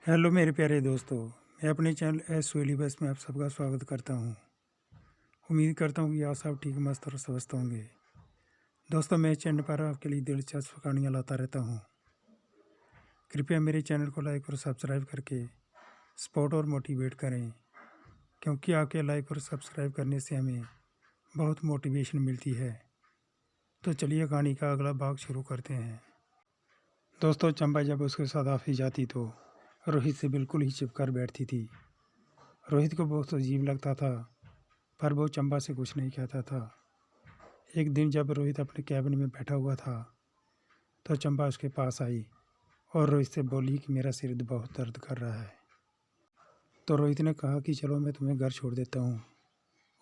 Hello मेरे प्यारे दोस्तों। मैं अपने चैनल एस सोली बस में आप सबका स्वागत करता हूं। उम्मीद करता हूं कि आप सब ठीक मस्त और स्वस्थ होंगे। दोस्तों, मैं चैनल पर आपके लिए दिलचस्प कहानियाँ लाता रहता हूं। कृपया मेरे चैनल को लाइक और सब्सक्राइब करके सपोर्ट और मोटिवेट करें, क्योंकि आपके लाइक और सब्सक्राइब करने से हमें बहुत मोटिवेशन मिलती है। तो चलिए कहानी का अगला भाग शुरू करते हैं। दोस्तों, चंपा जब उसके साथ ऑफिस जाती तो रोहित से बिल्कुल ही चिपकर बैठती थी। रोहित को बहुत अजीब लगता था, पर वो चंपा से कुछ नहीं कहता था। एक दिन जब रोहित अपने कैबिन में बैठा हुआ था तो चंपा उसके पास आई और रोहित से बोली कि मेरा सिर बहुत दर्द कर रहा है। तो रोहित ने कहा कि चलो मैं तुम्हें घर छोड़ देता हूँ।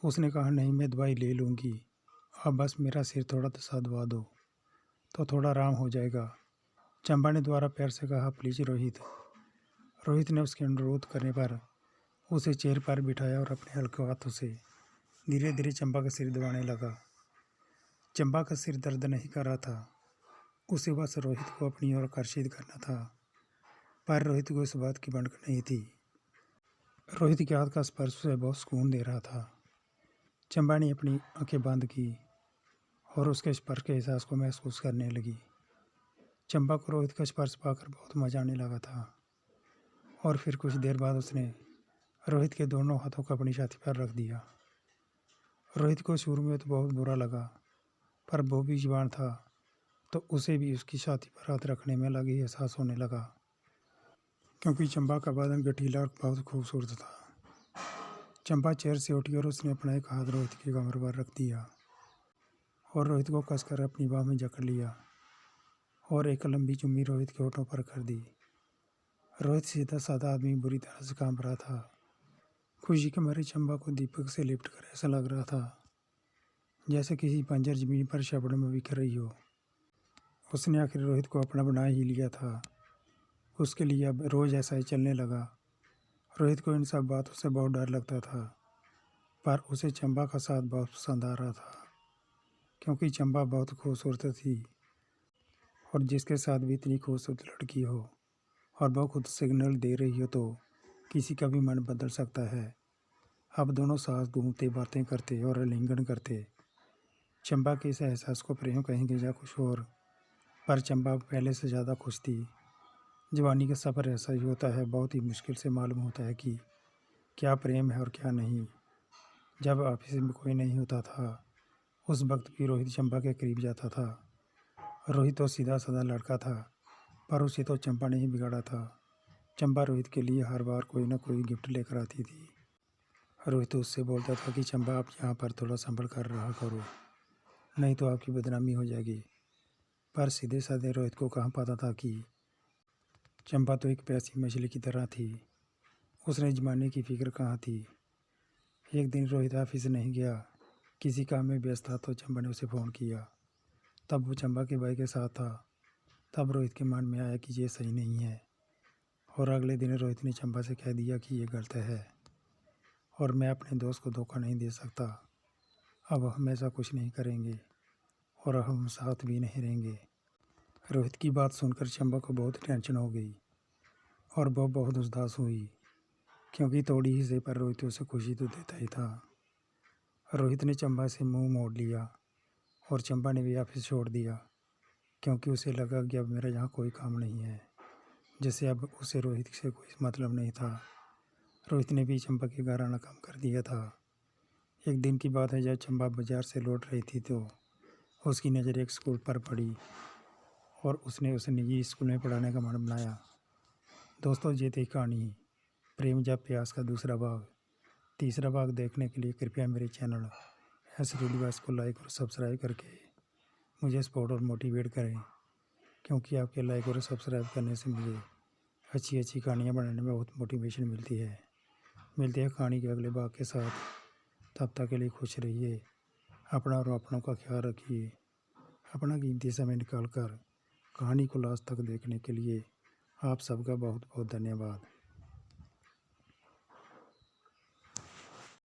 उसने कहा नहीं, मैं दवाई ले लूँगी, अब बस मेरा सिर थोड़ा सा दबा दो तो थोड़ा आराम हो जाएगा। चंपा ने दोबारा प्यार से कहा, प्लीज़ रोहित। रोहित ने उसके अनुरोध करने पर उसे चेयर पर बिठाया और अपने हल्के हाथों से धीरे धीरे चंपा का सिर दबाने लगा। चंपा का सिर दर्द नहीं कर रहा था, उसे बस रोहित को अपनी ओर आकर्षित करना था। पर रोहित को इस बात की भनक नहीं थी। रोहित के हाथ का स्पर्श उसे बहुत सुकून दे रहा था। चंपा ने अपनी आंखें बंद की और उसके स्पर्श के एहसास को महसूस करने लगी। चंपा को रोहित का स्पर्श पाकर बहुत मजा आने लगा था और फिर कुछ देर बाद उसने रोहित के दोनों हाथों को अपनी छाती पर रख दिया। रोहित को शुरू में तो बहुत बुरा लगा, पर वो भी जवान था तो उसे भी उसकी छाती पर हाथ रखने में अलग ही एहसास होने लगा, क्योंकि चंपा का बदन गठीला और बहुत खूबसूरत था। चंपा चेयर से उठी और उसने अपना एक हाथ रोहित की कमर पर रख दिया और रोहित को कसकर अपनी बाह में जकड़ लिया और एक लंबी चुम्मी रोहित के होठों पर कर दी। रोहित सीधा साधा आदमी बुरी तरह से कांप रहा था। खुशी के मारे चंपा को दीपक से लिपट कर ऐसा लग रहा था जैसे किसी बंजर जमीन पर शबनम में बिखर रही हो। उसने आखिर रोहित को अपना बना ही लिया था। उसके लिए अब रोज़ ऐसा ही चलने लगा। रोहित को इन सब बातों से बहुत डर लगता था, पर उसे चंपा का साथ बहुत पसंद आ रहा था, क्योंकि चंपा बहुत खूबसूरत थी और जिसके साथ भी इतनी खूबसूरत लड़की हो और वो खुद सिग्नल दे रही हो तो किसी का भी मन बदल सकता है। अब दोनों साथ घूमते, बातें करते और आलिंगन करते। चंपा के इस एहसास को प्रेम कहेंगे या कुछ और, पर चंपा पहले से ज़्यादा खुश थी। जवानी का सफ़र ऐसा ही होता है, बहुत ही मुश्किल से मालूम होता है कि क्या प्रेम है और क्या नहीं। जब ऑफिस में कोई नहीं होता था उस वक्त भी रोहित चंपा के करीब जाता था। रोहित तो सीधा साधा लड़का था, पर उसे तो चंपा ने ही बिगाड़ा था। चंपा रोहित के लिए हर बार कोई ना कोई गिफ्ट लेकर आती थी। रोहित उससे बोलता था कि चंपा आप यहाँ पर थोड़ा संभल कर रहा करो, नहीं तो आपकी बदनामी हो जाएगी। पर सीधे साधे रोहित को कहाँ पता था कि चंपा तो एक प्यासी मछली की तरह थी। उसने जमाने की फिक्र कहाँ थी। एक दिन रोहित ऑफिस नहीं गया, किसी काम में व्यस्त था, तो चंपा ने उसे फ़ोन किया। तब वो चंपा के भाई के साथ था। तब रोहित के मन में आया कि ये सही नहीं है, और अगले दिन रोहित ने चंपा से कह दिया कि ये गलत है और मैं अपने दोस्त को धोखा नहीं दे सकता। अब हम ऐसा कुछ नहीं करेंगे और हम साथ भी नहीं रहेंगे। रोहित की बात सुनकर चंपा को बहुत टेंशन हो गई और वो बहुत उदास हुई, क्योंकि थोड़ी ही से पर रोहित उसे खुशी तो देता ही था। रोहित ने चंपा से मुंह मोड़ लिया और चंपा ने भी ऑफिस छोड़ दिया, क्योंकि उसे लगा कि अब मेरा यहाँ कोई काम नहीं है। जैसे अब उसे रोहित से कोई मतलब नहीं था। रोहित ने भी चंपा के घर आना कम कर दिया था। एक दिन की बात है, जब चंपा बाजार से लौट रही थी तो उसकी नज़र एक स्कूल पर पड़ी और उसने उसे निजी स्कूल में पढ़ाने का मन बनाया। दोस्तों, ये थी कहानी प्रेम या प्यास का दूसरा भाग। तीसरा भाग देखने के लिए कृपया मेरे चैनल एस रिलीवास को लाइक और सब्सक्राइब करके मुझे सपोर्ट और मोटिवेट करें, क्योंकि आपके लाइक और सब्सक्राइब करने से मुझे अच्छी अच्छी कहानियाँ बनाने में बहुत मोटिवेशन मिलती है। मिलते हैं कहानी के अगले भाग के साथ। तब तक के लिए खुश रहिए, अपना और अपनों का ख्याल रखिए। अपना कीमती समय निकाल कर कहानी को लास्ट तक देखने के लिए आप सबका बहुत बहुत धन्यवाद।